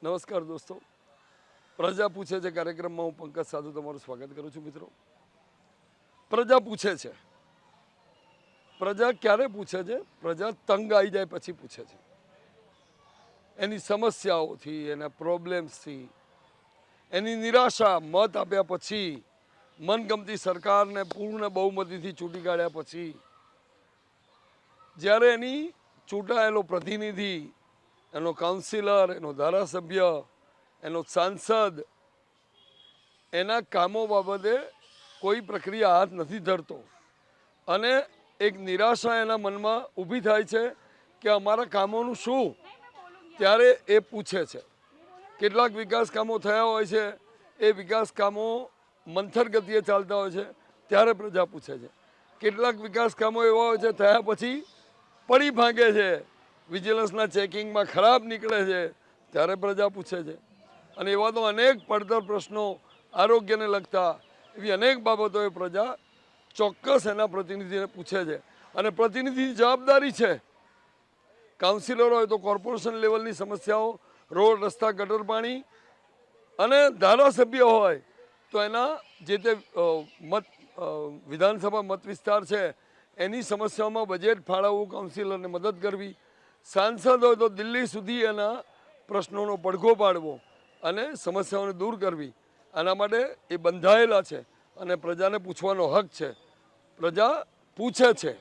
નમસ્કાર દોસ્તો, પ્રજા પૂછે છે કાર્યક્રમમાં હું પંકજ સાધુ તમારું સ્વાગત કરું છું. મિત્રો, પ્રજા પૂછે છે. પ્રજા ક્યારે પૂછે છે? પ્રજા તંગ આવી જાય પછી પૂછે છે. એની સમસ્યાઓથી, એના પ્રોબ્લેમ્સથી, એની નિરાશા મત આપ્યા પછી, મનગમતી સરકારને પૂર્ણ બહુમતીથી ચૂંટી કાઢ્યા પછી, જ્યારે એની ચૂંટાયેલો પ્રતિનિધિ, એનો કાઉન્સિલર, એનો ધારાસભ્ય, એનો સાંસદ એના કામો બાબતે કોઈ પ્રક્રિયા હાથ નથી ધરતો અને એક નિરાશા એના મનમાં ઊભી થાય છે કે અમારા કામોનું શું, ત્યારે એ પૂછે છે. કેટલાક વિકાસ કામો થયા હોય છે, એ વિકાસ કામો મંથર ગતિએ ચાલતા હોય છે, ત્યારે પ્રજા પૂછે છે. કેટલાક વિકાસ કામો એવા હોય છે થયા પછી પડી ભાંગે છે, વિજિલન્સના ચેકિંગમાં ખરાબ નીકળે છે, ત્યારે પ્રજા પૂછે છે. અને એવા તો અનેક પડતર પ્રશ્નો, આરોગ્યને લગતા એવી અનેક બાબતોએ પ્રજા ચોક્કસ એના પ્રતિનિધિને પૂછે છે. અને પ્રતિનિધિની જવાબદારી છે, કાઉન્સિલર હોય તો કોર્પોરેશન લેવલની સમસ્યાઓ, રોડ રસ્તા ગટર પાણી, અને ધારાસભ્ય હોય તો એના જે તે વિધાનસભા મત વિસ્તાર છે એની સમસ્યાઓમાં બજેટ ફાળવવું, કાઉન્સિલરને મદદ કરવી, સાંસદ હોય તો દિલ્હી સુધી એના પ્રશ્નોનો પડઘો પાડવો અને સમસ્યાઓને દૂર કરવી. આના માટે એ બંધાયેલા છે અને પ્રજાને પૂછવાનો હક છે. પ્રજા પૂછે છે.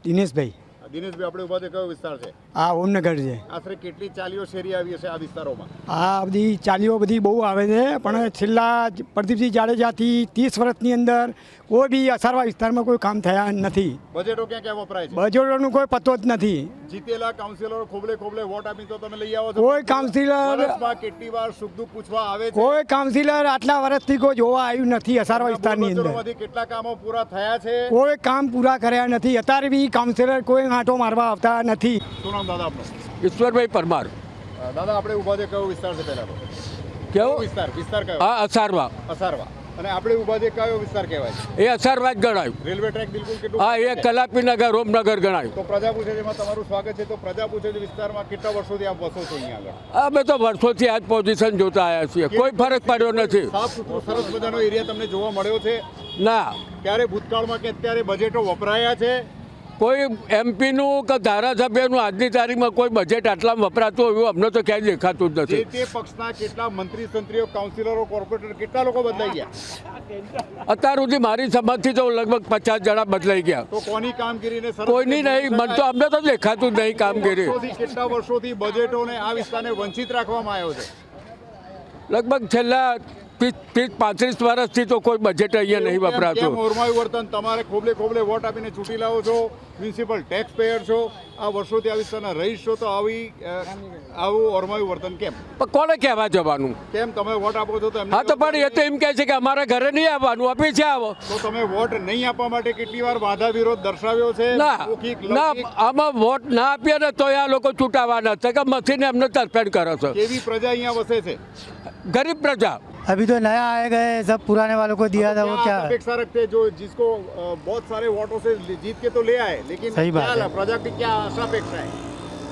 દિનેશભાઈ. દિનેશભાઈ, આપણે ઉભા છે કયો વિસ્તાર છે? આ ઓમનગર છે. આશરે કેટલી ચાલીઓ શેરી આવી હશે આ વિસ્તારોમાં? આ બધી ચાલીઓ બધી બહુ આવે છે, પણ છેલ્લા પ્રદીપસિંહ જાડેજાથી 30 વર્ષની અંદર કોઈ બી અસારવા વિસ્તારમાં કોઈ કામ થયા નથી. બજેટો ક્યાં ક્યાં વપરાય છે? બજેટોનું કોઈ પતો જ નથી. જીતેલા કાઉન્સિલરો ખોબલે ખોબલે વોટ આપી તો તમે લઈ આવો છો? કોઈ કાઉન્સિલર વર્ષમાં કેટલી વાર સુખ દુઃખ પૂછવા આવે છે? કોઈ કાઉન્સિલર આટલા વર્ષથી કોઈ જોવા આવ્યું નથી અસારવા વિસ્તારની અંદર. કેટલા કામો પૂરા થયા છે? કોઈ કામ પૂરા કર્યા નથી. અત્યારે બી કાઉન્સિલર કોઈ આંટો મારવા આવતા નથી. શું નામ દાદા આપનું? ઈશ્વરભાઈ પરમાર. દાદા, આપણે ઉભા છે કયો વિસ્તાર છે? પહેલા તો કેવો વિસ્તાર કયો? હા, અસારવા. અસારવા. અને આપણે ઉભા છે કયો વિસ્તાર કહેવાય છે? એ અસારવા જ ગણાયું. રેલવે ટ્રેક બિલકુલ કેટલું? હા, એ કલાપીનગર, રોમનગર ગણાયું. તો પ્રજા પૂછે છે, એમાં તમારું સ્વાગત છે. તો પ્રજા પૂછે છે વિસ્તારમાં કેટલા વર્ષોથી આપ વસો છો અહીંયા આગળ? અમે તો વર્ષોથી આ જ પોઝિશન જોતા આવ્યા છીએ. કોઈ ફરક પડ્યો નથી. સાફ સુથરો સરસ મજાનો એરિયા તમને જોવા મળ્યો છે? ના, ક્યારે ભૂતકાળમાં કે અત્યારે બજેટો વપરાયા છે? કોઈ એમપીનું કે ધારાસભ્યનું આજની તારીખમાં કોઈ બજેટ આટલામાં વપરાતું હોય એવું અમને તો ક્યાંય દેખાતું જ જે નથી. તે પક્ષના કેટલા મંત્રી સંત્રીઓ, કાઉન્સિલરો, કોર્પોરેટર કેટલા લોકો બદલાઈ ગયા? અત્યાર સુધી મારી સમજથી તો લગભગ 50 જણા બદલાઈ ગયા. તો કોની કામગીરીને સરસ કોઈની નહીં, મને તો અમને તો દેખાતું જ નહીં કામગીરી. કેટલા વર્ષોથી બજેટોને આ વિસ્તારને વંચિત રાખવામાં આવ્યો છે? લગભગ છેલ્લા 30-35 વર્ષથી તો કોઈ બજેટ અહીંયા નહીં વપરાતું. ઓરમાયું વર્તન, તમારે ખોબલે ખોબલે વોટ આપીને ચૂંટી લાવો છો, મ્યુનિસિપલ ટેક્સ પેયર છો, આ વર્ષોથી આ વિસ્તારના રહીશ છો, તો આવું ઓરમાયું વર્તન કેમ? પણ કોને કહેવા જવાનું? કેમ તમે વોટ આપો છો તો હા, તો પણ એ તો એમ કહે છે કે અમારા ઘરે નહીં આવવાનું, ઓફિસે આવો. તો તમે વોટ નહીં આપવા માટે કેટલી વાર બાધા વિરોધ દર્શાવ્યો છે? ના, આમાં વોટ ના આપીએ ને તો આ લોકો ચૂંટાવાના છે કે મથીને એમને તરફેણ કરે છે. કેવી પ્રજા અહીંયા વસે છે? गरीब प्रजा। अभी तो नया आए गए, सब पुराने वालों को दिया था। वो क्या अपेक्षा रखते हैं जो जिसको बहुत सारे वोटों से जीत के तो ले आए, लेकिन सही बात है। प्रजा की क्या आशा अपेक्षा है?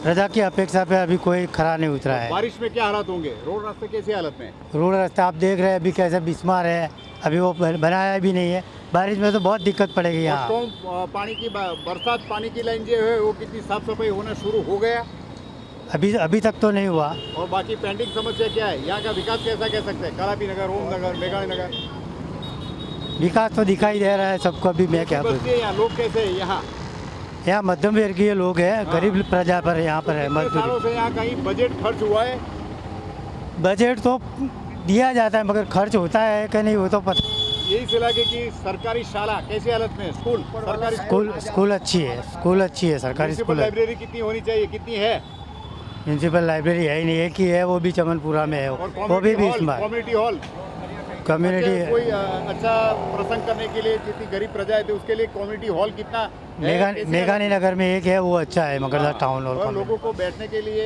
प्रजा की अपेक्षा पे अभी कोई खरा नहीं उतरा है। बारिश में क्या हालात होंगे, रोड रास्ते कैसी हालत में? रोड रास्ता आप देख रहे हैं अभी कैसे बिस्मार है, अभी वो बनाया भी नहीं है। बारिश में तो बहुत दिक्कत पड़ेगी और यहाँ। स्टॉर्म पानी की बरसात पानी की लाइन जो है वो कितनी साफ सफाई होना शुरू हो गया? अभी तक तो नहीं हुआ। और बाकी पेंडिंग समस्या क्या है? यहाँ का विकास कैसा कह सकते हैं? कलापी नगर, ओम नगर, मेघालय नगर, विकास तो दिखाई दे रहा है सबको। अभी मैं क्या बोलूं, बस्ती है यहाँ, लोग कैसे है यहाँ? यहाँ मध्यम वर्गीय लोग हैं, गरीब प्रजा पर यहाँ पर है कितने सालों मजदूरी। से यहाँ कहीं बजट खर्च हुआ है? बजट तो दिया जाता है मगर खर्च होता है कि नहीं वो तो पता। यही से लगे कि सरकारी शाला कैसी हालत में? स्कूल, सरकारी स्कूल अच्छी है, स्कूल अच्छी है, सरकारी म्युनिसिपल स्कूल है। लाइब्रेरी कितनी होनी चाहिए, कितनी है? म्यूनसिपल लाइब्रेरी है ही नहीं, एक ही है, वो भी चमनपुरा में है, और वो भी कम्युनिटी हॉल, बिस्मार कम्युनिटी हॉल कम्युनिटी। कोई अच्छा प्रसंग करने के लिए जितनी गरीब प्रजा है तो उसके लिए कम्युनिटी हॉल कितना है? मेघानी नगर में एक है, वो अच्छा है मगरदास टाउन और हॉल लोगों को बैठने के लिए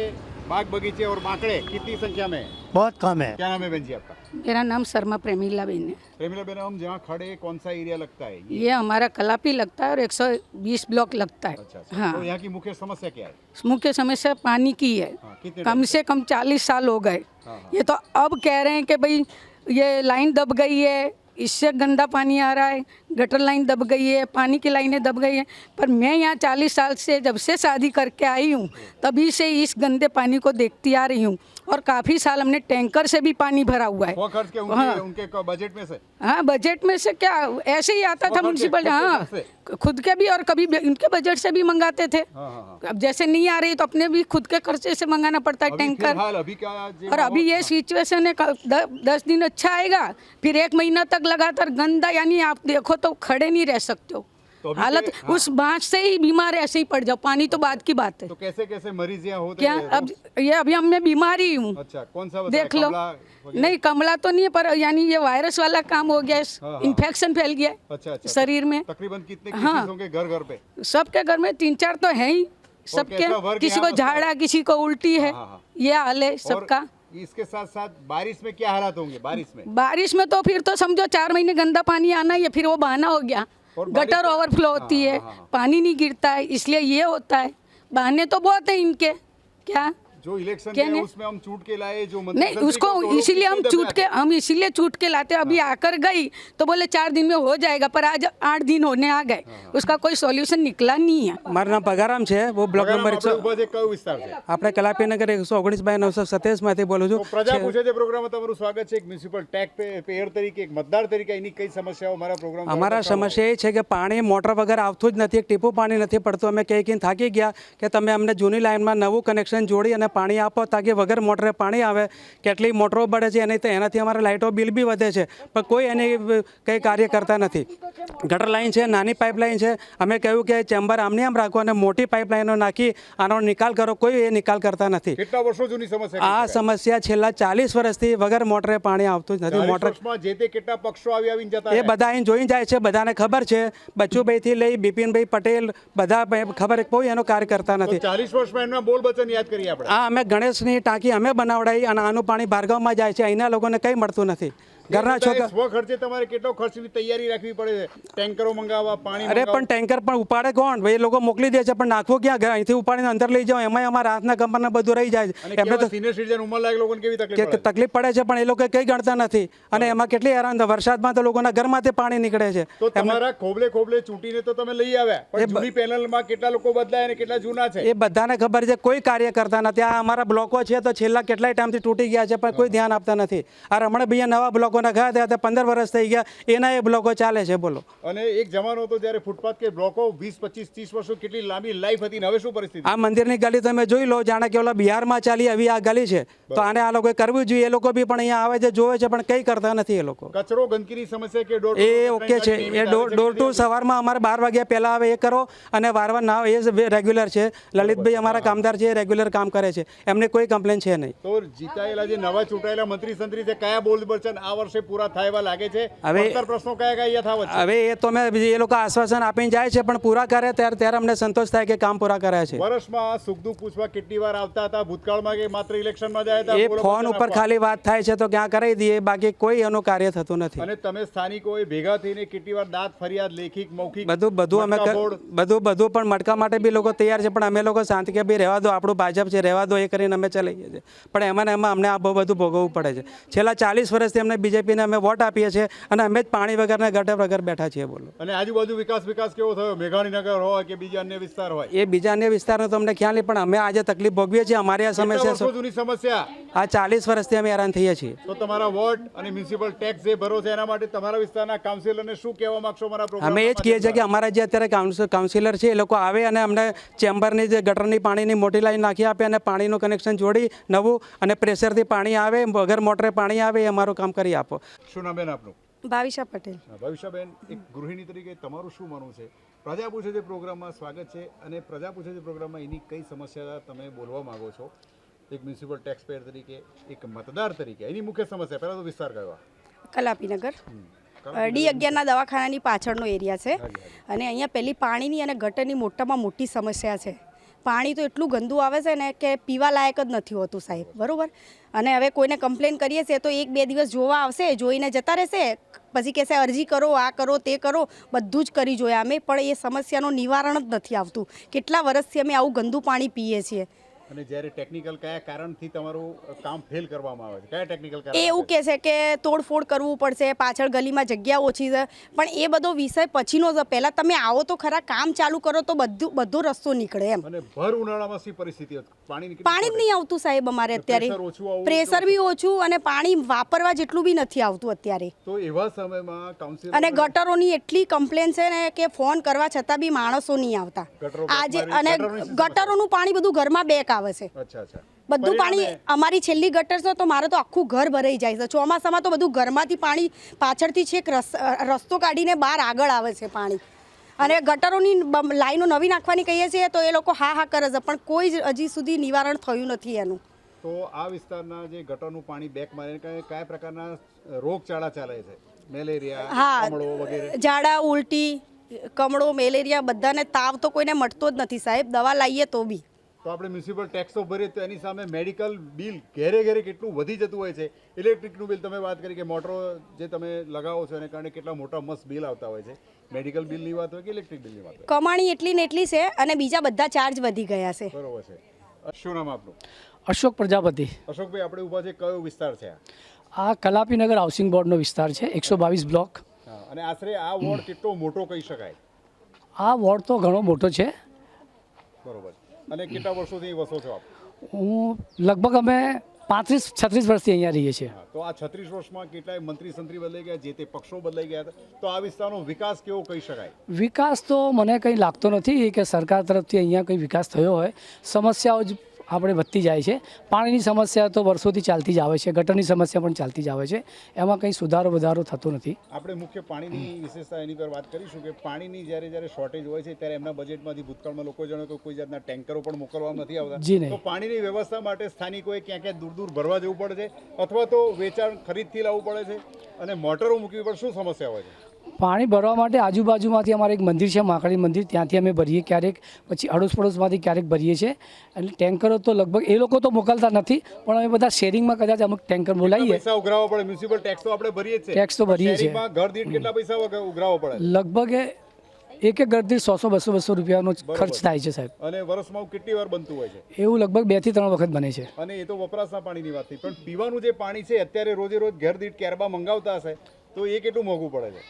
बाग बगीचे और बांकड़े कितनी संख्या में है? बहुत कम है। क्या नाम है बहन जी आपका? मेरा नाम शर्मा प्रेमिला बेन है। प्रेमिला बेन, हम जहाँ खड़े हैं कौन सा एरिया लगता है ये? ये हमारा कलापी लगता है और 120 ब्लॉक लगता है। अच्छा अच्छा। हाँ। तो यहाँ की मुख्य समस्या क्या है? मुख्य समस्या पानी की है। हाँ, कितने कम से कम 40 साल हो गए। हाँ। ये तो अब कह रहे हैं कि भाई ये लाइन दब गई है, इससे गंदा पानी आ रहा है, गटर लाइन दब गई है, पानी की लाइनें दब गई हैं। पर मैं यहाँ 40 साल से जब से शादी करके आई हूँ तभी से इस गंदे पानी को देखती आ रही हूँ और काफ़ी साल हमने टैंकर से भी पानी भरा हुआ है। वो खर्च के हाँ। उनके बजट में से? हाँ, बजट में से क्या ऐसे ही आता था खुद के- म्यूनसिपल। खुद के हाँ, खर्च से? खुद के भी और कभी उनके बजट से भी मंगाते थे। हाँ, हाँ। अब जैसे नहीं आ रही तो अपने भी खुद के खर्चे से मंगाना पड़ता है अभी टैंकर। फिलहाल अभी क्या और अभी ये सिचुएशन है 10 दिन अच्छा आएगा, फिर 1 महीना तक लगातार गंदा, यानी आप देखो तो खड़े नहीं रह सकते हो। तो अभी हालत के- हाँ। उस बांझ से ही बीमार ऐसे ही पड़ जाओ, पानी तो बाद की बात है। तो कैसे कैसे मरीज यहाँ होते क्या हैं? अब ये अभी हम मैं बीमारी हूँ। अच्छा, कौन सा बताया? देख लो, कमला वगैरह? नहीं कमला तो नहीं है, पर यानी ये वायरस वाला काम हो गया, हाँ, हाँ। इन्फेक्शन फैल गया अच्छा अच्छा। शरीर में। तकरीबन कितने हाँ। केसेस होंगे घर घर पे? सबके घर में 3-4 तो है ही, कैसा सबके। वर्ग किसी यहाँ को बसता है? झाड़ा, किसी को उल्टी है, हाँ, हाँ। ये हाल है और सबका। इसके साथ साथ बारिश में क्या हालात होंगे? बारिश में बारिश में तो फिर तो समझो 4 महीने गंदा पानी आना, या फिर वो बहाना हो गया। और बारिश गटर तो- ओवरफ्लो होती है, हाँ, हाँ, हाँ। पानी नहीं गिरता है, इसलिए ये होता है। बहाने तो बहुत है इनके। क्या जो इलेक्शन क्या है नहीं? उसमें हम छूट के लाए, जो मंत्री नहीं, संतरी उसको को तोड़ो, इसीलिए हम कितने छूट दफे के आते हैं? हम इसीलिए छूट के लाते। अभी आकर गई तो बोले 4 दिन में हो जाएगा, पर आज 8 दिन होने आ गए, उसका कोई सॉल्यूशन निकला नहीं है। મારું નામ પગારામ છે, वो બ્લોક વગેરે નંબર આપણે ઊભા છે કયો વિસ્તાર છે? આપણે કલાપીનગર 119/927 બોલું તો છું. પ્રજા પૂછે છે પ્રોગ્રામમાં તમારું સ્વાગત છે. એક મ્યુનિસિપલ ટેક્સ પેયર તરીકે, એક મતદાર તરીકે એની કઈ સમસ્યાઓ અમારા પ્રોગ્રામ દ્વારા અમારા બતાવો. સમસ્યા એ છે કે પાણી મોટર વગર આવતું જ નથી, એક ટીપું પાણી નથી પડતું. અમે કહીને થાકી ગયા કે તમે અમને જૂની લાઇનમાં નવું કનેક્શન જોડી અને પાણી આપો તાકી વગર મોટરે પાણી આવે. કેટલી મોટરો બળે છે એનાથી અમારા લાઇટો બિલ બી વધે છે, પણ કોઈ એની કંઈ કાર્ય કરતા નથી. ગટર લાઈન છે, નાની પાઇપલાઇન છે, અમે કહ્યું કે ચેમ્બર આમને આમ રાખો અને મોટી પાઇપલાઇનો નાખી આનો નિકાલ કરો, કોઈ એ નિકાલ કરતા નથી. કેટલા વર્ષો જૂની સમસ્યા આ કહી શકાય? સમસ્યા છેલ્લા 40 વર્ષથી વગર મોટરે પાણી આવતું જ નથી. 40 મોટર વર્ષમાં જે તે કેટલા પક્ષો આવી આવીને જતા એ રહે. બધા અહીં જોઈને જાય છે, બધાને ખબર છે. બચ્ચુભાઈથી લઈ બિપિનભાઈ પટેલ બધા ખબર, કોઈ એનો કાર્ય કરતા તો નથી. 40 વર્ષમાં એમના બોલ વચન યાદ કરીએ આપણે. આ અમે ગણેશની ટાંકી અમે બનાવડાવી અને આનું પાણી ભાર્ગવમાં જાય છે, અહીંના લોકોને કંઈ મળતું નથી. ઘરના છોકરા સ્વ ખર્ચે તમારે કેટલો ખર્ચની તૈયારી રાખવી પડે છે? ટેન્કરો મંગાવવા, પાણી અરે પણ ટેન્કર પણ ઉપાડે કોણ? ભાઈ એ લોકો મોકલી દે છે, પણ નાખવું ક્યાં? અહીંથી ઉપાડીને અંદર લઈ જાઓ, એમાંય અમારા હાથના કંપનને બધું રહી જાય છે. એમને તો સિનિયર સિટીઝન ઉંમરલાયક લોકોને કેવી તકલીફ કે પડે છે? તકલીફ પડે છે, પણ એ લોકો કંઈ ગણતા નથી. અને એમાં કેટલી હેરાન થાય. વરસાદમાં તો લોકોના ઘરમાંથી પાણી નીકળે છે. તો તમારા ખોબલે ખોબલે ચૂંટીને તો તમે લઈ આવ્યા, પણ જૂની પેનલમાં કેટલા લોકો બદલાય અને કેટલા જૂના છે? એ બધાને ખબર છે, કોઈ કાર્ય કરતા નથી. આ અમારા બ્લોકો છે તો છેલ્લા કેટલાય ટાઈમથી તૂટી ગયા છે, પણ કોઈ ધ્યાન આપતા નથી. આ રમણભાઈએ નવા બ્લોકો નખાયા હતા, 15 વર્ષ થઈ ગયા, એના એ બ્લોકો ચાલે છે. બોલો. અને એક જમાનો હતો જ્યારે ફૂટપાથ કે બ્લોકો 20, 25, 30 વર્ષો કેટલી લાંબી લાઈફ હતી, ને હવે શું પરિસ્થિતિ? આ મંદિરની ગલી તમે જોઈ લો, જાણે કે ઓલા બિહારમાં ચાલી આવી આ ગલી છે. તો આને આ લોકોએ કરવું જોઈએ. એ લોકો બી પણ અહીંયા આવે છે, જોવે છે, પણ કંઈ કરતા નથી એ લોકો. કચરો ગંદકીની સમસ્યા કે ડોર એ ઓકે છે, એ ડોર ટુ સવારમાં અમારે 12 વાગ્યા પહેલાં આવે એ કરો, અને વારવાર ના આવે એ રેગ્યુલર છે. લલિતભાઈ અમારા કામદાર છે, એ રેગ્યુલર કામ કરે છે, એમને કોઈ કમ્પ્લેન છે નહીં. તો જીતાયેલા જે નવા ચૂંટાયેલા મંત્રી સંત્રી છે, કયા બોલ વચન આ વર્ષે વર્ષે પૂરા થાય એવા લાગે છે? હવે- પડતર પ્રશ્નો કયા કયા યથાવત છે? હવે એ તો મેં એ લોકો આશ્વાસન આપીને જાય છે પણ પૂરા કરે ત્યારે અમને સંતોષ થાય કે કામ પૂરા કર્યા છે. વર્ષમાં સુખ દુઃખ પૂછવા કેટલી વાર આવતા હતા ભૂતકાળમાં, કે માત્ર ઇલેક્શનમાં જ આવ્યા હતા? એ બોલો ફોન વચન ઉપર આપવા. ખાલી વાત થાય છે તો ક્યાં કરાવી દઈએ, બાકી કોઈ એનું કાર્ય થતું નથી. અને તમે સ્થાનિકોએ ભેગા થઈને કેટલી વાર દાદ ફરિયાદ, લેખિત, મૌખિક, બધું અમે મટકા બોર્ડ? બધું પણ મટકા માટે બી લોકો તૈયાર છે, પણ અમે લોકો શાંતિ કે ભાઈ રહેવા દો, આપણું ભાજપ છે, રહેવા દો, એ કરીને અમે ચલાવીએ છીએ. પણ એમાં ને એમાં અમને આ બહુ બધું ભોગવવું પડે છે. છેલ્લા 40 વર્ષથી અમને બીજેપીને અમે વોટ આપીએ છીએ અને અમે જ પાણી વગર ને ગટર વગર બેઠા છીએ. બોલો. અને આજુબાજુ વિકાસ કેવો થયો? મેઘાણીનગર હોય કે બીજા અન્ય વિસ્તાર હોય? એ બીજા અન્ય વિસ્તારનો તો અમને ખ્યાલ નહીં, પણ અમે આજે તકલીફ ભોગવીએ છીએ. અમારી આ કેટલા સમસ્યા વર્ષો જૂની સમસ્યા? આ 40 વર્ષથી અમે હેરાન થઈએ છીએ. તો તમારા વોર્ડ અને મ્યુનિસિપલ ટેક્સ જે ભરો છે એના માટે તમારા વિસ્તારના કાઉન્સિલરને શું કહેવા માંગશો મારા પ્રોગ્રામ? અમે એ જ કહીએ છીએ કે અમારા જે અત્યારે કાઉન્સિલર છે એ લોકો આવે અને અમને ચેમ્બરની જે ગટરની પાણીની મોટી લાઈન નાખી આપે અને પાણીનું કનેક્શન જોડી નવું, અને પ્રેશરથી પાણી આવે, વગર મોટરે પાણી આવે, એ અમારું કામ કરી આપો. શું નામ બેન આપનું? ભાવિશા પટેલ. ભવિષ્યબેન, એક ગૃહિણી તરીકે તમારું શું માનવું છે? પ્રજા પૂછે છે પ્રોગ્રામમાં સ્વાગત છે, અને પ્રજા પૂછે છે પ્રોગ્રામમાં એની કઈ સમસ્યા તમે બોલવા માંગો છો? એક મ્યુનિસિપલ ટેક્સ પેયર તરીકે, એક મતદાર તરીકે એની મુખ્ય સમસ્યા પહેલા તો વિસ્તાર કયો? કલાપીનગર D11ના દવાખાનાની પાછળનો એરિયા છે, અને અહીંયા પેલી પાણીની અને ગટરની મોટામાં મોટી સમસ્યા છે. પાણી તો એટલું ગંદુ આવે છે ને કે પીવા લાયક જ નથી હોતું સાહેબ, બરોબર. અને હવે કોઈને કમ્પ્લેન કરીએ છીએ તો 1-2 દિવસ જોવા આવશે, જોઈને જતા રહેશે, પછી કહેશે અરજી કરો, આ કરો, તે કરો, બધું જ કરી જોયા અમે, પણ એ સમસ્યાનું નિવારણ જ નથી આવતું. કેટલા વર્ષથી અમે આવું ગંદુ પાણી પીએ છીએ. અને જ્યારે ટેકનિકલ કયા કારણથી તમારું કામ ફેલ કરવામાં આવે છે? કયા ટેકનિકલ કારણ? એ એવું કહે છે કે તોડફોડ કરવું પડશે, પાછળ ગલીમાં જગ્યા ઓછી છે, પણ એ બધો વિષય પછીનો છે. પહેલાં તમે આવો તો ખરા, કામ ચાલુ કરો તો બધો રસ્તો નીકળે એમ. અને ભર ઉનાળામાં શી પરિસ્થિતિ હતી? પાણી જ નહીં આવતું સાહેબ અમારે અત્યારે. પ્રેશર ઓછું આવવું? પ્રેશર બી ઓછું અને પાણી વાપરવા જેટલું બી નથી આવતું અત્યારે. તો એવા સમયમાં કાઉન્સિલર અને ગટરોની એટલી કમ્પ્લેન છે ને કે ફોન કરવા છતાં બી માણસો નહીં આવતા. આજે અને ગટરોનું પાણી બધું ઘરમાં બેક આવે છે. અચ્છા. બધું પાણી અમારી છેલ્લી ગટર છે તો મારે તો આખું ઘર ભરાઈ જાય છે. ચોમાસામાં તો બધું ઘરમાંથી પાણી પાછળથી છેક રસ્તો કાઢીને બહાર આગળ આવે છે પાણી. અને ગટરોની લાઈનો નવી નાખવાની કહીએ છીએ તો એ લોકો હા કરે છે, પણ કોઈ જ હજી સુધી નિવારણ થયું નથી એનું. તો આ વિસ્તારના જે ગટરનું પાણી બેક મારે કયા પ્રકારના રોગચાળા ચાલે છે? મેલેરિયા, કમળો વગેરે? ઝાડા, ઉલટી, કમળો, મેલેરિયા, બધાને તાવ તો કોઈને મટતો જ નથી સાહેબ, દવા લાવીએ તો બી. તો આપણે મ્યુનિસિપલ ટેક્સ તો ભરીએ તો એની સામે મેડિકલ બિલ ઘેરે કેટલું વધી જતું હોય છે. ઇલેક્ટ્રિકનું બિલ તમે વાત કરી કે મોટરો જે તમે લગાવો છો એને કારણે કેટલા મોટા મસ્ત બિલ આવતા હોય છે. મેડિકલ બિલની વાત હોય કે ઇલેક્ટ્રિક બિલની વાત હોય, કમાણી એટલી ને એટલી છે અને બીજા બધા ચાર્જ વધી ગયા છે. બરોબર છે. શું નામ આપનું? અશોક પ્રજાપતિ. અશોકભાઈ, આપણે ઊભા છે, કયો વિસ્તાર છે આ કલાપીનગર હાઉસિંગ બોર્ડનો વિસ્તાર છે, 122 બ્લોક. અને આશરે આ વોર્ડ કેટલો મોટો કહી શકાય? આ વોર્ડ તો ઘણો મોટો છે. બરોબર. અને કેટલા વર્ષોથી વસો છો આપ? હું લગભગ અમે 35-36 વર્ષથી અહીંયા રહીએ છીએ. તો આ 36 વર્ષમાં કેટલાય મંત્રી સંત્રી બદલાઈ ગયા, જે તે પક્ષો બદલાઈ ગયા હતા, તો આ વિસ્તારનો વિકાસ કેવો કહી શકાય? વિકાસ તો મને કંઈ લાગતો નથી કે સરકાર તરફથી અહીંયા કંઈ વિકાસ થયો હોય. સમસ્યાઓ જ આપણે વધતી જાય છે. પાણીની સમસ્યા તો વર્ષોથી ચાલતી જ આવે છે, ગટરની સમસ્યા પણ ચાલતી જ આવે છે, એમાં કંઈ સુધારો વધારો થતો નથી. આપણે મુખ્ય પાણીની વિશેષતા એની પર વાત કરીશું કે પાણીની જ્યારે શોર્ટેજ હોય છે ત્યારે એમના બજેટમાંથી ભૂતકાળમાં લોકો જાણે કે કોઈ જાતના ટેન્કરો પણ મોકલવામાં નથી આવતા. જી નહીં. તો પાણીની વ્યવસ્થા માટે સ્થાનિકોએ ક્યાં દૂર ભરવા જવું પડે છે, અથવા તો વેચાણ ખરીદથી લાવવું પડે છે, અને મોટરો મૂકવી પડે, શું સમસ્યા હોય છે? પાણી ભરવા માટે આજુબાજુમાંથી અમારે એક મંદિર છે, મહાકાળી મંદિર, ત્યાંથી અમે ભરીએ ક્યારેક, પછી અડોશ પડોશમાંથી ક્યારેક ભરીએ છીએ. એટલે ટેન્કરો તો લગભગ એ લોકો તો મોકલતા નથી, પણ અમે બધા શેરિંગમાં કદાચ અમુક ટેન્કર બોલાવીએ. પૈસા ઉઘરાવવા પડે? મ્યુનિસિપલ ટેક્સ તો આપણે ભરીએ જ છે. ટેક્સ તો ભરીએ છીએ. શહેરીમાં ઘર દીઠ કેટલા પૈસા ઉઘરાવવા પડે? લગભગ એક ઘર દીઠ 100-200 રૂપિયાનો ખર્ચ થાય છે સાહેબ. અને વર્ષમાં કેટલી વાર બનતું હોય છે? એવું લગભગ 2 થી 3 વખત બને છે. અને એ તો વપરાશના પાણીની વાત થઈ, પણ પીવાનું જે પાણી છે અત્યારે રોજે રોજ ઘર દીઠ કેરબા મંગાવતા હશે તો એ કેટલું મોંઘું પડે છે?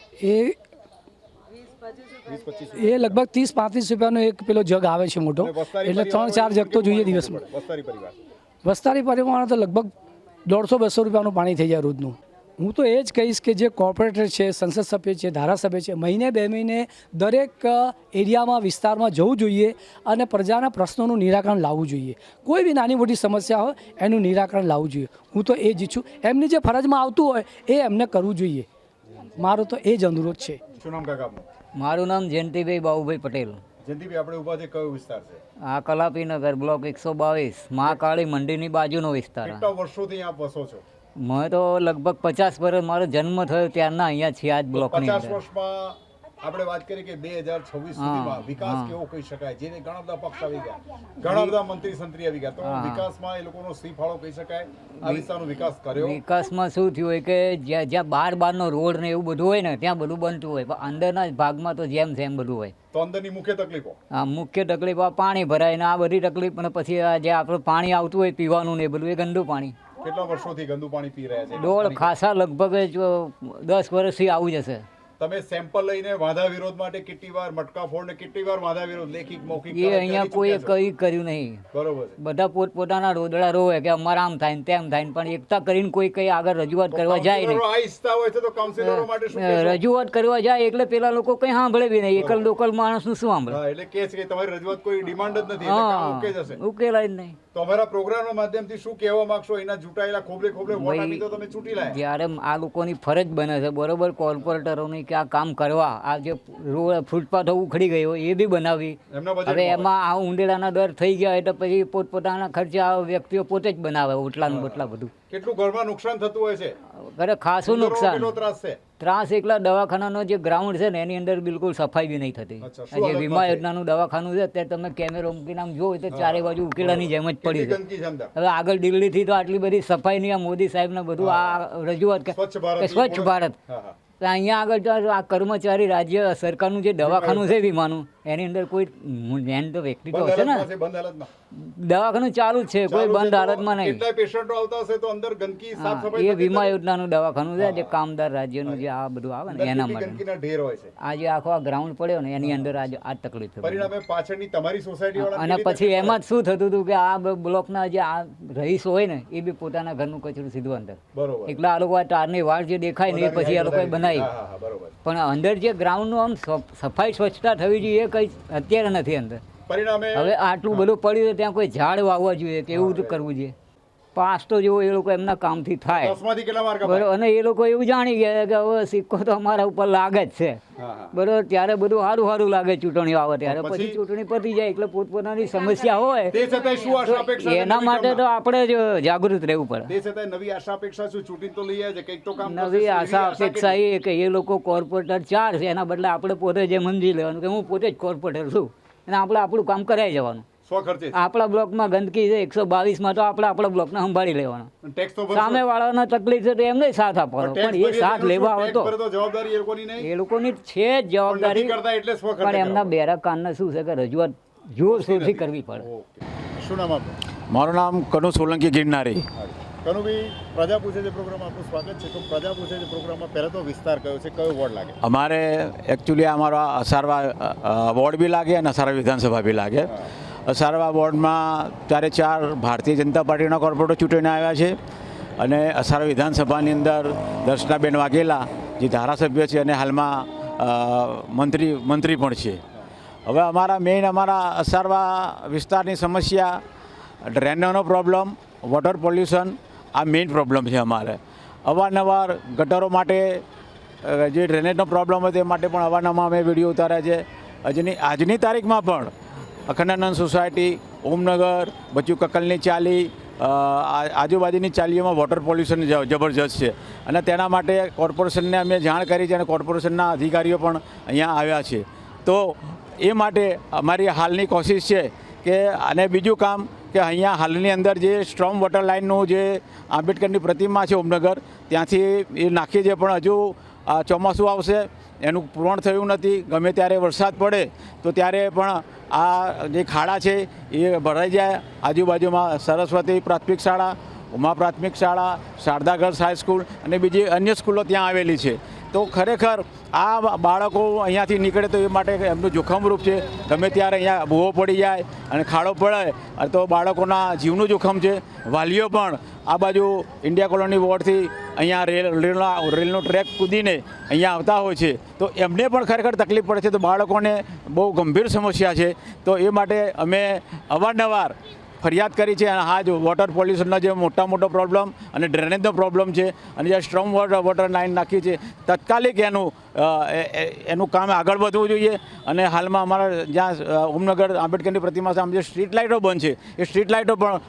એ લગભગ 30-35 રૂપિયાનો એક પેલો જગ આવે છે મોટો, એટલે 3-4 જગ તો જોઈએ દિવસમાં. વસ્તારી પરિવારમાં તો લગભગ 150-200 રૂપિયાનું પાણી થઈ જાય રોજનું. હું તો એ જ કહીશ કે જે કોર્પોરેટર છે, સંસદ સભ્ય છે, ધારાસભ્ય છે, મહિને 2 મહિને દરેક એરિયામાં, વિસ્તારમાં જવું જોઈએ અને પ્રજાના પ્રશ્નોનું નિરાકરણ લાવવું જોઈએ. કોઈ બી નાની મોટી સમસ્યા હોય એનું નિરાકરણ લાવવું જોઈએ. હું તો એ જ ઈચ્છું. એમની જે ફરજમાં આવતું હોય એ એમને કરવું જોઈએ. મારો તો એ જ અનુરોધ છે. શું નામ કાકા આપનું? મારું નામ જયંતિભાઈ બાબુભાઈ પટેલ. જયંતિભાઈ, આપણે ઊભા છે, કયો વિસ્તાર છે? આ કલાપીનગર બ્લોક 122 મહાકાળી મંડીની બાજુનો વિસ્તાર. કેટલા વર્ષોથી આપ વસો છો? મેં તો લગભગ 50 વર્ષ મારો જન્મ થયો ત્યારના અહીંયા છીએ આજ બ્લોકની 50 અંદર. વર્ષમાં આપણે વાત કરી કે 2026 સુધીમાં વિકાસ કેવો કહી શકાય, જેને ઘણા બધા પક્ષ આવી ગયા, ઘણા બધા મંત્રી સંત્રી આવી ગયા, તો વિકાસમાં એ લોકોનો સી ફાળો કહી શકાય, આ વિસ્તારનો વિકાસ કર્યો. વિકાસમાં શું થયું હોય કે જ્યાં બહારનો રોડ ને એવું બધું હોય ને ત્યાં બધું બનતું હોય, પણ અંદરના ભાગમાં તો જેમ તેમ બધું હોય. તો અંદરની મુખ્ય તકલીફો આ મુખ્ય તકલીફ આ પાણી ભરાય ને આ બધી તકલીફ, અને પછી આ જે આપણું પાણી આવતું હોય પીવાનું ને એ બધું એ ગંદુ પાણી. કેટલા વર્ષોથી ગંદુ પાણી પી રહ્યા છે? ડોળ ખાસા લગભગ જો 10 વર્ષથી આવું જશે. તમે સેમ્પલ લઈને વાંધા વિરોધ માટે કેટલી વાર મટકા ફોડ ને કેટલી વાર વાંધા વિરોધ લેખિત મૌખિક એ અહીંયા કોઈ કંઈ કર્યું નહીં. બરોબર છે. બધા પોતપોતાના રોદડા રોવે કે અમારા આમ થાય ને તેમ થાય ને, પણ એકતા કરીને કોઈ કઈ આગળ રજૂઆત કરવા જાય નહીં. કાઉન્સિલરો આ ઈચ્છતા હોય છે તો કાઉન્સિલરો માટે શું કહેશો? રજૂઆત કરવા જાય એટલે પેલા લોકો કઈ સાંભળે બી નહીં. એકલ લોકલ માણસનું શું સાંભળે? હા, એટલે કે છે કે તમારી રજૂઆત કોઈ ડિમાન્ડ જ નથી, એટલે કામ ઉકેલ જશે. ઉકેલાય જ નહીં. તો અમારા પ્રોગ્રામના માધ્યમથી શું કહેવા માંગશો? એના ચૂંટાયેલા ખોબલે ખોબલે વોટ આપી તો તમે ચૂંટી લાયા. જ્યારે આ લોકોની ફરજ બને છે બરોબર કોર્પોરેટરોની કે આ કામ કરવા, આ જે રોડ ફૂટપાથો ઉખડી ગયો એ બી બનાવી. એમના હવે બજેટમાં એમાં આ ઉંદેડાના દર થઈ ગયા એટલે પછી પોતપોતાના ખર્ચે આ વ્યક્તિઓ પોતે જ બનાવે ઓટલાનું બોટલા બધું. કેટલું ઘરમાં નુકસાન થતું હોય છે? કરે ખાસું નુકસાન. કેટલો ત્રાસ છે? ત્રાસ એકલા દવાખાનાનો જે ગ્રાઉન્ડ છે ને એની અંદર બિલકુલ સફાઈ બી નહીં થતી. અચ્છા, શું આ જે હાલતમાં વીમા છે? યોજનાનું દવાખાનું છે અત્યારે તમે કેમેરો મૂકીને આમ જુઓ તો ચારે બાજુ ઉકેલાની જેમ જ પડી કેટલી છે. ગંદકી છે અંદર? હવે આગળ દિલ્હીથી તો આટલી બધી સફાઈની આ મોદી સાહેબને બધું આ રજૂઆત કે સ્વચ્છ ભારત કે સ્વચ્છ ભારત. હા, હા. તો અહીંયા આગળ જો આ કર્મચારી રાજ્ય સરકારનું જે દવાખાનું છે વીમાનું, એની અંદર કોઈ મેન તો વ્યક્તિ તો બંધ હશે ને. હાલતમાં છે, બંધ હાલતમાં. દવાખાનું ચાલુ જ છે, કોઈ ચાલુ છે બંધ તો હાલતમાં નહીં. કેટલાય પેશન્ટો આવતા હશે તો અંદર ગંદકી સાફ હા, સફાઈ એ થતી વીમા નથી? યોજનાનું દવાખાનું છે જે કામદાર રાજ્યનું જે આ બધું આવે અંદર ને એના કેટલી માટે. ગંદકીના ઢેર હોય છે. આ જે આખો આ ગ્રાઉન્ડ પડ્યો ને એની અંદર આજે આ તકલીફ છે. પરિણામે પાછળની તમારી સોસાયટી વાળા અને પછી એમાં જ શું થતું હતું કે આ બ્લોકના જે આ રહીશો હોય ને એ બી પોતાના ઘરનું કચરું સીધું અંદર. બરોબર. એટલે આ લોકો આ તારની વાળ જે દેખાય ને એ પછી આ લોકોએ બનાવી. હા, હા, હા, બરોબર. પણ અંદર જે ગ્રાઉન્ડનું આમ સફાઈ સ્વચ્છતા થવી જોઈએ એ કંઈ અત્યારે નથી અંદર. પરિણામે હવે આટલું બધું પડ્યું છે ત્યાં કોઈ ઝાડ વાવવા જોઈએ કે એવું કરવું જોઈએ. પાસ તો જેવો એ લોકો એમના કામથી થાય 10 માંથી કેટલા માર્ક બરોબર. અને એ લોકો એવું જાણી ગયા કે હવે સિક્કો તો અમારા ઉપર લાગે જ છે બરોબર. ત્યારે બધું સારું સારું લાગે ચૂંટણીઓ આવે ત્યારે. પછી ચૂંટણી પતી જાય એટલે પોતપોતાની સમસ્યા હોય તે છતાંય શું આશા અપેક્ષા છે એના માટે તો આપણે જ જાગૃત રહેવું પડે. તે છતાંય નવી આશા અપેક્ષા શું? ચૂંટણી તો લઈ આવે છે, કંઈક તો કામ કરશે. નવી શું આશા એવી અપેક્ષા એ કે એ લોકો કોર્પોરેટર 4 છે એના બદલે આપણે પોતે જે સમજી લેવાનું કે હું પોતે જ કોર્પોરેટર છું અને આપણે આપણું કામ કરાવી જવાનું. સ્વખર્ચે આપણા બ્લોકમાં ગંદકી છે 122માં તો આપણે આપણા બ્લોકને સંભાળી લેવાનો. ટેક્સ તો ભરશો. સામે વાળાને તકલીફ છે તો એમને સાથ આપવાનો, ટેક્સ પણ એ ભરીએ સાથ તો લેવા શું? આવે તો ટેક્સ ભરે તો જવાબદારી એ લોકોની નહીં. એ લોકોની છે જ પણ જવાબદારી, નથી કરતા એટલે સ્વખર્ચે પણ એમના કરવાનું. બેરા કાનને શું છે કે રજૂઆત જોરશોરથી કરવી પડે. ઓકે. શું નામ આપનું? મારું નામ કનુ સોલંકી ગિરનારી. કનુભાઈ, પ્રજા પૂછે છે પ્રોગ્રામ આપનું સ્વાગત છે. તો પ્રજા પૂછે છે પ્રોગ્રામમાં પહેલા તો વિસ્તાર કયો છે, કયો વોર્ડ લાગે? અમારે એકચ્યુઅલી અમારો અસારવા વોર્ડ બી લાગે અને અસારવા વિધાનસભા બી લાગે. અસારવા વોર્ડમાં 4 ભારતીય જનતા પાર્ટીના કોર્પોરેટર ચૂંટીને આવ્યા છે અને અસારવા વિધાનસભાની અંદર દર્શનાબેન વાઘેલા જે ધારાસભ્ય છે અને હાલમાં મંત્રી પણ છે. હવે અમારા અસારવા વિસ્તારની સમસ્યા ડ્રેનનો પ્રોબ્લેમ, વોટર પોલ્યુશન આ મેઇન પ્રોબ્લેમ છે અમારે. અવારનવાર ગટરો માટે જે ડ્રેનેજનો પ્રોબ્લેમ હોય તે માટે પણ અવારનવાર અમે વિડીયો ઉતાર્યા છે. આજની તારીખમાં પણ અખંડાનંદ સોસાયટી, ઓમનગર, બચ્ચુ કકલની ચાલી, આજુબાજુની ચાલીઓમાં વોટર પોલ્યુશન જબરજસ્ત છે અને તેના માટે કોર્પોરેશનને અમે જાણ કરી છે અને કોર્પોરેશનના અધિકારીઓ પણ અહીંયા આવ્યા છે. તો એ માટે અમારી હાલની કોશિશ છે કે અને બીજું કામ કે અહીંયા હાલની અંદર જે સ્ટ્રોમ વોટર લાઇનનું જે આંબેડકરની પ્રતિમા છે ઓમનગર ત્યાંથી એ નાખીએ છીએ, પણ હજુ ચોમાસું આવશે એનું પૂર્ણ થયું નથી. ગમે ત્યારે વરસાદ પડે તો ત્યારે પણ આ જે ખાડા છે એ ભરાઈ જાય. આજુબાજુમાં સરસ્વતી પ્રાથમિક શાળા, ઉમા પ્રાથમિક શાળા, શારદા ગર્લ્સ હાઈસ્કૂલ અને બીજી અન્ય સ્કૂલો ત્યાં આવેલી છે. તો ખરેખર આ બાળકો અહીંયાથી નીકળે તો એ માટે એમનું જોખમરૂપ છે. ગમે ત્યારે અહીંયા ભૂવો પડી જાય અને ખાડો પડે તો બાળકોના જીવનું જોખમ છે. વાલીઓ પણ આ બાજુ ઇન્ડિયા કોલોની વોર્ડથી અહીંયા રેલનો ટ્રેક કૂદીને અહીંયા આવતા હોય છે તો એમને પણ ખરેખર તકલીફ પડે છે. તો બાળકોને બહુ ગંભીર સમસ્યા છે. તો એ માટે અમે અવારનવાર ફરિયાદ કરી છે અને હા જ વોટર પોલ્યુશનનો જે મોટો પ્રોબ્લેમ અને ડ્રેનેજનો પ્રોબ્લેમ છે અને જે સ્ટ્રોમ વોટર લાઇન નાખી છે તાત્કાલિક એનું એનું કામ આગળ વધવું જોઈએ. અને હાલમાં અમારા જ્યાં ઓમનગર આંબેડકરની પ્રતિમા સામે જે સ્ટ્રીટ લાઇટો બંધ છે એ સ્ટ્રીટ લાઇટો પણ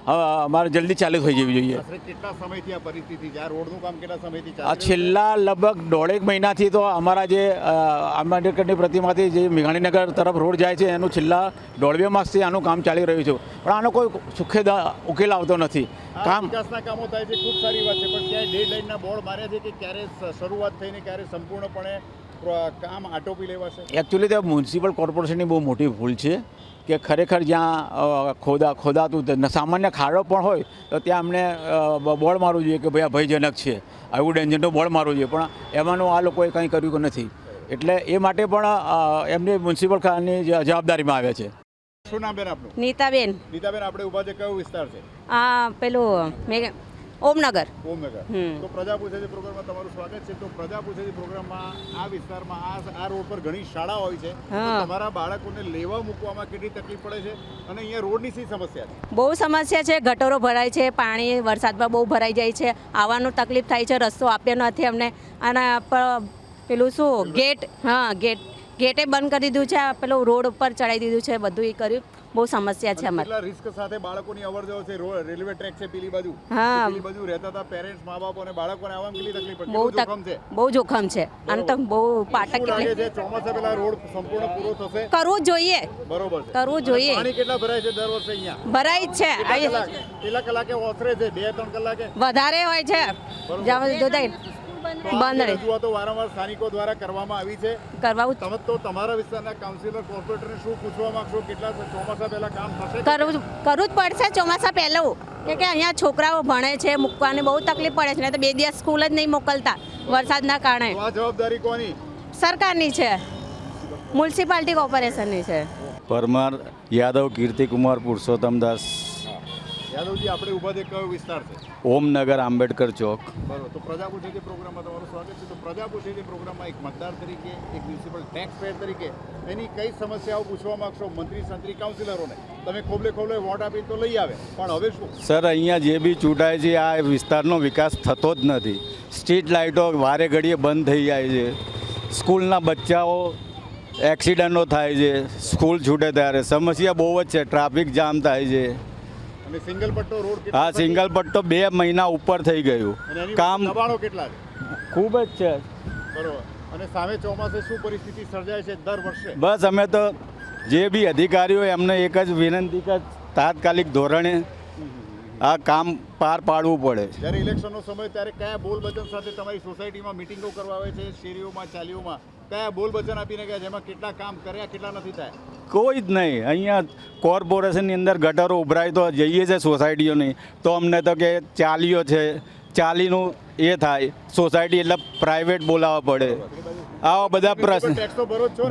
અમારે જલ્દી ચાલુ થઈ જવી જોઈએ. આશરે કેટલા સમયથી આ પરિસ્થિતિ છે? આ રોડનું કામ કેટલા સમયથી આ ચાલે છે? છેલ્લા લગભગ 1.5 મહિનાથી તો અમારા જે આંબેડકરની પ્રતિમાથી જે મેઘાણીનગર તરફ રોડ જાય છે એનું છેલ્લા 1.5 માસથી આનું કામ ચાલી રહ્યું છે, પણ આનો કોઈ સુખદ ઉકેલ આવતો નથી. કામ વિકાસના કામો થાય છે, ખૂબ સારી વાત છે, પણ ક્યાંય ડેડલાઇનના બોર્ડ માર્યા છે કે ક્યારે શરૂઆત થઈને ક્યારે સંપૂર્ણપણે કામ આટોપી લેવાશે? એકચ્યુઅલી તે મ્યુનિસિપલ કોર્પોરેશનની બહુ મોટી ભૂલ છે કે ખરેખર જ્યાં ખોદાતું સામાન્ય ખાડો પણ હોય તો ત્યાં અમને બોર્ડ મારવું જોઈએ કે ભાઈ આ ભયજનક છે, આવું ડેન્જરનું બોર્ડ મારવું જોઈએ, પણ એમાંનું આ લોકોએ કંઈ કર્યું નથી. એટલે એ માટે પણ એમની મ્યુનિસિપલ ખાની જવાબદારીમાં આવે છે. શું નામ બેન આપનું? નીતાબેન. નીતાબેન, આપણે ઊભા છે કયો વિસ્તાર છે? પેલું ઓમનગર. ઓમનગર. તો પ્રજા પૂછે છે પ્રોગ્રામમાં તમારું સ્વાગત છે. તો પ્રજા પૂછે છે પ્રોગ્રામમાં આ વિસ્તારમાં આ રોડ પર ઘણી શાળા હોય છે, તો તમારા બાળકોને લેવા મૂકવામાં કેટલી તકલીફ પડે છે અને અહીંયા રોડની શી સમસ્યા છે? બહુ સમસ્યા છે. ગટરો ભરાય છે, પાણી વરસાદમાં બહુ ભરાઈ જાય છે, આવવાનું તકલીફ થાય છે, રસ્તો આપ્યો નથી અમને. અને પેલું શું ગેટે બંધ કરી દીધું છે, પેલું રોડ ઉપર ચડાવી દીધું છે, બધું એ કર્યું. બહુ સમસ્યા છે અમારે. કેટલા રિસ્ક સાથે બાળકોની અવરજવર છે? રેલવે ટ્રેક છે પેલી બાજુ, પેલી બાજુ રહેતા હતા પેરેન્ટ્સ, મા બાપ અને બાળકોને આવવામાં કેટલી તકલીફ પડે? બહુ જોખમ છે. બહુ જોખમ છે. અને તો બહુ પાટક લાગે છે ચોમાસા પહેલા રોડ સંપૂર્ણ પૂરો થશે? કરવું જોઈએ. બરોબર છે, કરવું જોઈએ. પાણી કેટલા ભરાય છે દર વર્ષે અહીંયા? ભરાય જ છે. કેટલા કલાકે ઓસરે છે? 2-3 કલાકે વધારે હોય છે. રજૂઆતો વારંવાર સ્થાનિકો દ્વારા કરવામાં આવી છે. તમે તો તમારા વિસ્તારના કાઉન્સિલર કોર્પોરેટરને શું પૂછવા માંગશો? કેટલા ચોમાસા પહેલા કામ થશે? કરવું જ પડશે ચોમાસા પહેલું, કે અહીંયા છોકરાઓ ભણે છે, મૂકવાની બહુ તકલીફ પડે છે, ને તો 2 દિવસ સ્કૂલ જ નહીં મોકલતા વરસાદના કારણે. આ જવાબદારી કોની? સરકારની છે, મ્યુનિસિપાલિટી કોર્પોરેશનની છે. પરમાર યાદવ કીર્તિકુમાર પુરુષોત્તમદાસ. યાદવજી, આપણે ઊભા છે કયો વિસ્તાર છે? ઓમનગર આંબેડકર ચોક. બરોબર. તો પ્રજા પૂછે છે પ્રોગ્રામમાં તમારું સ્વાગત છે. તો પ્રજા પૂછે છે પ્રોગ્રામમાં એક મતદાર તરીકે, એક મ્યુનિસિપલ ટેક્સ પેયર તરીકે એની કઈ સમસ્યાઓ પૂછવા માંગશો મંત્રી સંત્રી કાઉન્સિલરોને? તમે ખોબલે વોટ આપી તો લઈ આવે, પણ હવે શું? સર, અહીંયા જે બી ચૂંટાય છે આ વિસ્તારનો વિકાસ થતો જ નથી. સ્ટ્રીટ લાઇટો વારે ઘડીએ બંધ થઈ જાય છે, સ્કૂલના બચ્ચાઓ એક્સિડન્ટો થાય છે, સ્કૂલ છૂટે ત્યારે સમસ્યા બહુ જ છે, ટ્રાફિક જામ થાય છે. સિંગલ પટ્ટો રોડ? હા, સિંગલ પટ્ટો 2 મહિના ઉપર થઈ ગયું. કામ દબાણો કેટલા છે? ખૂબ જ છે. બરોબર. અને સામે ચોમાસે શું પરિસ્થિતિ સર્જાય છે દર વર્ષે? બસ અમે તો જે બી અધિકારીઓ એમને એક જ વિનંતી કે તાત્કાલિક ધોરણે આ કામ પાર પાડવું પડે. જ્યારે ઇલેક્શનનો સમય ત્યારે કયા બોલ વચન સાથે તમારી સોસાયટીમાં મિટિંગો કરવા આવે છે, શેરીઓમાં ચાલીઓમાં કયા બોલ વચન આપીને ગયા જેમાં કેટલા કામ કર્યા, કેટલા નથી થાય? કોઈ જ નહીં. અહીંયા કોર્પોરેશનની અંદર ગટરો ઉભરાય તો જઈએ છે સોસાયટીઓની, તો અમને તો કે ચાલીઓ છે, ચાલીનું એ થાય. સોસાયટી એટલે પ્રાઇવેટ બોલાવવા પડે. આવા બધા પ્રશ્ન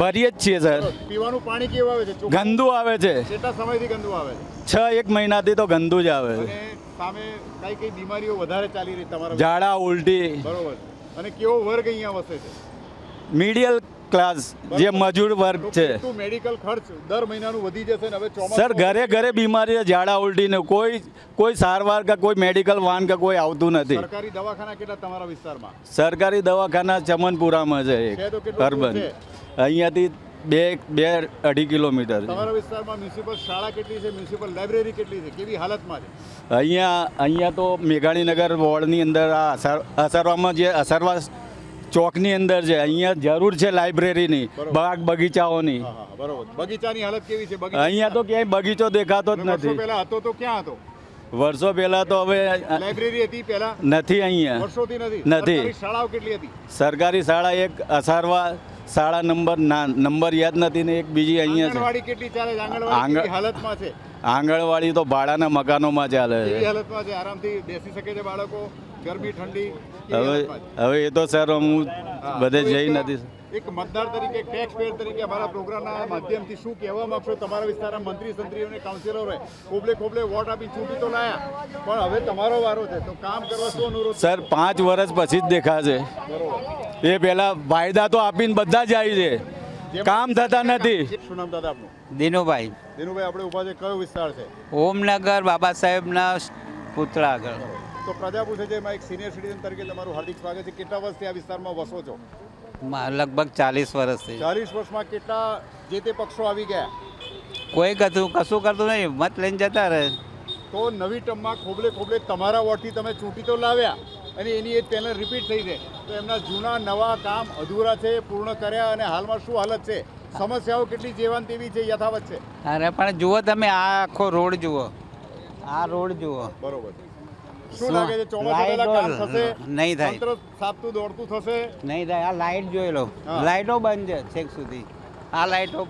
ભરીએ જ છીએ સર. પીવાનું પાણી કેવું આવે છે? ગંદુ આવે છે. કેટલા સમયથી ગંદુ આવે છે? 6-1 મહિનાથી તો ગંદુ જ આવે છે. સામે કઈ બીમારીઓ વધારે ચાલી રહી તમારા? ઝાડા, ઉલટી. બરોબર. અને કેવો વર્ગ અહીંયા વસે છે? મિડિલ ક્લાસ, જે મજૂર વર્ગ છે. મેડિકલ ખર્ચ દર મહિનાનું વધી જશે ને હવે ચોમાસું? સર, ઘરે ઘરે બીમારી, ઝાડા ઉલટીને કોઈ સારવાર કે કોઈ મેડિકલ વાન કે કોઈ આવતું નથી. સરકારી દવાખાના કેટલા તમારા વિસ્તારમાં? સરકારી દવાખાના ચમનપુરામાં છે એક અર્બન. અહીંયાથી 2-2.5 કિલોમીટર. તમારા વિસ્તારમાં મ્યુનિસિપલ શાળા કેટલી છે? મ્યુનિસિપલ લાઇબ્રેરી કેટલી છે? કેવી હાલતમાં છે? અહીંયા તો મેઘાણીનગર વોર્ડની અંદર આ અસરવામાં જે અસરવા ચોકની અંદર છે, અહીંયા જરૂર છે લાઇબ્રેરીની, બાગ બગીચાઓની. બરોબર. બગીચાની હાલત કેવી છે? અહીંયા તો ક્યાંય બગીચો દેખાતો જ નથી. પહેલા હતો તો ક્યાં હતો? વર્ષો પહેલા તો હવે લાઇબ્રેરી હતી પહેલા? નથી અહીંયા. વર્ષોથી નથી. નથી. શાળાઓ કેટલી હતી? સરકારી શાળા એક અસારવા શાળા નંબર યાદ નથી ને એક બીજી અહીંયા છે. આંગણવાડી કેટલી ચાલે છે? આંગણવાડી હાલતમાં છે? આંગણવાડી તો ભાડાના મકાનોમાં ચાલે છે. કેવી હાલતમાં છે? આરામથી બેસી શકે છે બાળકો? ગરમી ઠંડી? હવે એ તો સર હું બધે જઈ નથી. એક મતદાર તરીકે, ટેક્સ પેયર તરીકે અમારા પ્રોગ્રામના માધ્યમથી શું કહેવા માંગશો? તમારા વિસ્તારના મંત્રી સંત્રીઓને કાઉન્સિલરોએ ખોબલે વોટ આપી ચૂંટી તો લાયા, પણ હવે તમારો વારો છે તો કામ કરવા શું અનુરોધ? સર, 5 વર્ષ પછી જ દેખાશે. એ પહેલા વાયદા તો આપીને બધા જાય છે, કામ થતા નથી. શું નામ દાદા આપનું? દિનુભાઈ. દિનુભાઈ, આપણે ઊભા છે કયો વિસ્તાર છે? ઓમનગર બાબા સાહેબના પુતળા આગળ. તો પ્રજા પૂછે છે, એમાં એક સિનિયર સિટીઝન તરીકે તમારું હાર્દિક સ્વાગત છે. કેટલા વર્ષથી આ વિસ્તારમાં વસો છો? લગભગ 40 વર્ષથી 40 વર્ષમાં કેટલા જે તે પક્ષો આવી ગયા? કોઈ કશું કરતું નહીં, મત લઈને જતા રહે. તો નવી ટર્મમાં ખોબલે ખોબલે તમારા વોર્ડથી તમે ચૂંટી તો લાવ્યા અને એની એ પેનલ રિપીટ થઈ છે, તો એમના જૂના નવા કામ અધૂરા છે, પૂર્ણ કર્યા, અને હાલમાં શું હાલત છે? સમસ્યાઓ કેટલી જેવાન તેવી છે, યથાવત છે? અરે પણ જુઓ તમે, આ આખો રોડ જુઓ, આ રોડ જુઓ. બરોબર. શું લાગે છે, ચોમાસા પહેલા કામ થશે? નહીં થાય, તંત્ર સાપતું દોડતું થશે? નહીં થાય. આ લાઇટ જોઈ લો, લાઇટો બંધ છે છેક સુધી. આ લાઇટો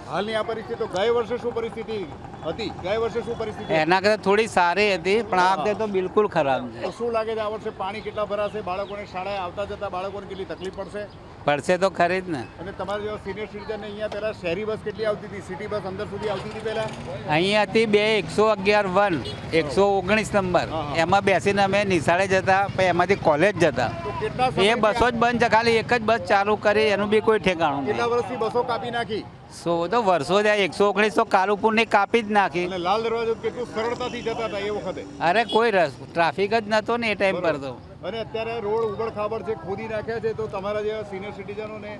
હાલની આ પરિસ્થિતિ, તો ગયા વર્ષે શું પરિસ્થિતિ હતી? ગયા વર્ષે શું પરિસ્થિતિ? એના કરતાં થોડી સારી હતી, પણ આ વખતે તો બિલકુલ ખરાબ છે. તો શું લાગે છે આ વર્ષે પાણી કેટલા ભરાશે? બાળકોને શાળાએ આવતા જતા બાળકોને કેટલી તકલીફ પડશે? પડશે તો ખરી જ ને. અને તમારા જેવા સિનિયર સિટીઝન અહીંયા પહેલા શહેરી બસ કેટલી આવતી હતી? સિટી બસ અંદર સુધી આવતી હતી પહેલા? અહીંયા હતી 111 119 નંબર, એમાં બેસીને અમે નિશાળે જતા, પછી એમાંથી કોલેજ જતા. તો કેટલા એ બસો જ બંધ છે, ખાલી એક જ બસ ચાલુ કરી, એનું બી કોઈ ઠેકાણું નહીં. કેટલા વર્ષથી બસો કાપી નાખી? તો વર્ષો થયા. 119 તો કાલુપુરની કાપી જ નાખી. અને લાલ દરવાજો કેટલું સરળતાથી જતા હતા એ વખતે. અરે કોઈ ટ્રાફિક જ નતો ને એ ટાઈમ પર તો. અને અત્યારે રોડ ઉબડ ખાબડ છે, ખોદી નાખ્યા છે, તો તમારા જેવા સિનિયર સિટીઝનોને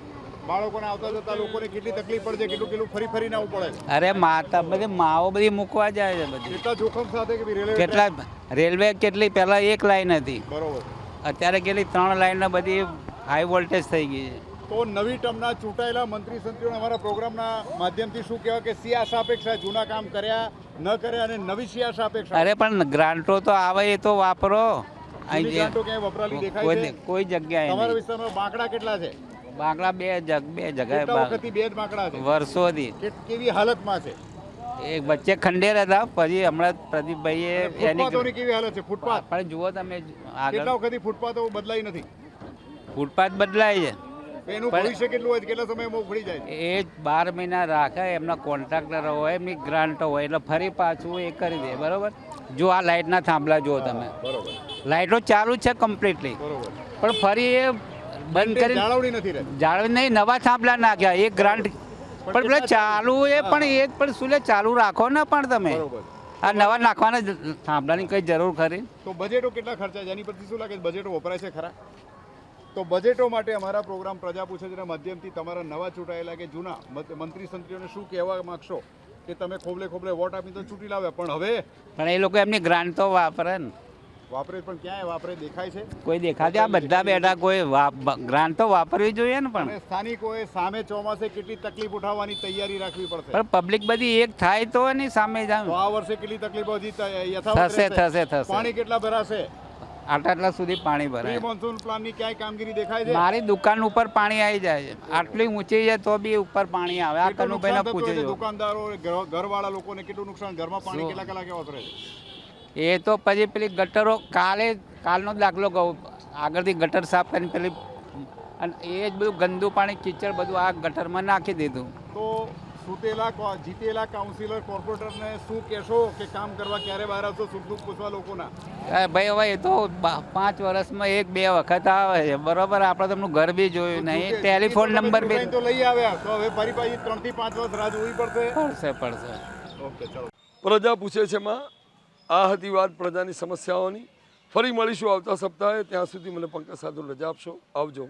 બાળકોને આવતા જતા લોકોને કેટલી તકલીફ પડે છે? કેટલું ફરી ફરીને આવવું પડે છે? અરે માતા બધી માઓ બધી મૂકવા જાય છે બધી. કેટલા જોખમ સાથે કે રેલવે કેટલા રેલવે કેટલી પહેલા એક લાઈન હતી, બરોબર, અત્યારે કેટલી 3 લાઈન બધી હાઈ વોલ્ટેજ થઈ ગઈ છે. તો નવી ટર્મના ચૂંટાયેલા મંત્રી સંત્રીઓને અમારા પ્રોગ્રામના માધ્યમથી શું કહેવાય કે શી આશા અપેક્ષા? જૂના કામ કર્યા ન કર્યા અને નવી શી આશા અપેક્ષા? અરે પણ ગ્રાન્ટો તો આવે એ તો વાપરો. જૂની ગ્રાન્ટો ક્યાંય વપરાયેલી દેખાય છે? કોઈ જગ્યાએ તમારા નહીં. વિસ્તારમાં બાંકડા કેટલા છે? બાંકડા બે કેટલા જગ્યાએ વખતથી બે જ બાંકડા છે? વર્ષોથી. કેવી હાલતમાં છે? એક વચ્ચે ખંડેર હતા, પછી હમણાં પ્રદીપભાઈએ ફૂટપાથોની કેવી હાલત છે? ફૂટપાથ પણ જુઓ તમે કેટલા આગળ વખતથી ફૂટપાથો બદલાઈ નથી? ફૂટપાથ બદલાય છે, એનું ભવિષ્ય કેટલું હોય? કેટલા સમયમાં ઉખડી જાય? એ 12 મહિના રાખે, એમના કોન્ટ્રાક્ટર હોય, એમની ગ્રાન્ટો હોય, એટલે ફરી પાછું એ કરી દે. બરોબર. જો આ લાઇટના થાંભલા જુઓ તમે, બરોબર, લાઇટો ચાલુ જ છે કમ્પ્લીટલી, બરોબર, પણ ફરી એ બંધ કરી જાળવણી નથી રહેતી. જાળવી નહીં, નવા થાંભલા નાખ્યા. એક ગ્રાન્ટ પણ પેલા ચાલુ એ પણ એ પણ શું લે ચાલુ રાખો ને પણ તમે. બરોબર. આ નવા નાખવાના થાંભલાની કઈ જરૂર ખરી? તો બજેટો કેટલા ખર્ચાય છે? એની પરથી શું લાગે છે? બજેટો વપરાય છે ખરા? તો બજેટો માટે અમારા પ્રોગ્રામ પ્રજા પૂછે છે માધ્યમથી તમારા નવા ચૂંટાયેલા કે જૂના મંત્રી સંત્રીઓને શું કહેવા માંગશો કે તમે ખોબલે ખોબલે વોટ આપી તો ચૂંટી લાવ્યા, પણ હવે પણ એ લોકો એમની ગ્રાન્ટ તો વાપરે ને. વાપરે, પણ ક્યાંય વાપરે દેખાય છે? કોઈ દેખાતી? આ બધા બેઠા કોઈ ગ્રાન્ટ તો વાપરવી જોઈએ ને. પણ અને સ્થાનિકોએ સામે ચોમાસે કેટલી તકલીફ ઉઠાવવાની તૈયારી રાખવી પડશે. પણ પબ્લિક બધી એક થાય તો એની સામે તો જાવ. આ વર્ષે કેટલી તકલીફો હજી યથાવત થશે રહેશે? થશે થશે. પાણી કેટલા ભરાશે? આટલા સુધી પાણી પ્રી ભરાય. મોન્સૂન પ્લાનની ક્યાંય કામગીરી દેખાય છે? મારી દુકાન ઉપર પાણી આવી જાય છે, આટલી ઊંચી છે તો બી ઉપર પાણી આવે. આ કેટલું કનુભાઈને નુકસાન થતું પૂછે હશે? જો. દુકાનદારો ઘરવાળા લોકોને કેટલું નુકસાન? ઘરમાં પાણી કેટલા કલાકે ઓસરે છે? એ તો પછી પેલી ગટરો કાલનો દાખલો કહું, આગળથી ગટર સાફ કરીને પેલી, અને એ જ બધું ગંદુ પાણી કીચડ બધું આ ગટરમાં નાખી દીધું. તો જીતેલા કાઉન્સિલર કોર્પોરેટરને શું કહેશો કે કામ કરવા ક્યારે બહાર આવશો? સુખ દુઃખ પૂછવા લોકોના. ભાઈ હવે એ તો 5 વર્ષમાં 1-2 વખત આવે છે. બરોબર. આપણે તેમનું ઘર બી જોયું નહીં, ટેલિફોન નંબર બી તો લઈ આવ્યા, તો હવે ફરી પાછી 3 થી 5 વર્ષ રાહ જોવી પડશે. પડશે. ઓકે, ચાલો. પ્રજા પૂછે છે માં આ હતી વાત પ્રજાની સમસ્યાઓની. ફરી મળીશું આવતા સપ્તાહે. ત્યાં સુધી મને પંકજ સાધુ રજા આપશો. આવજો.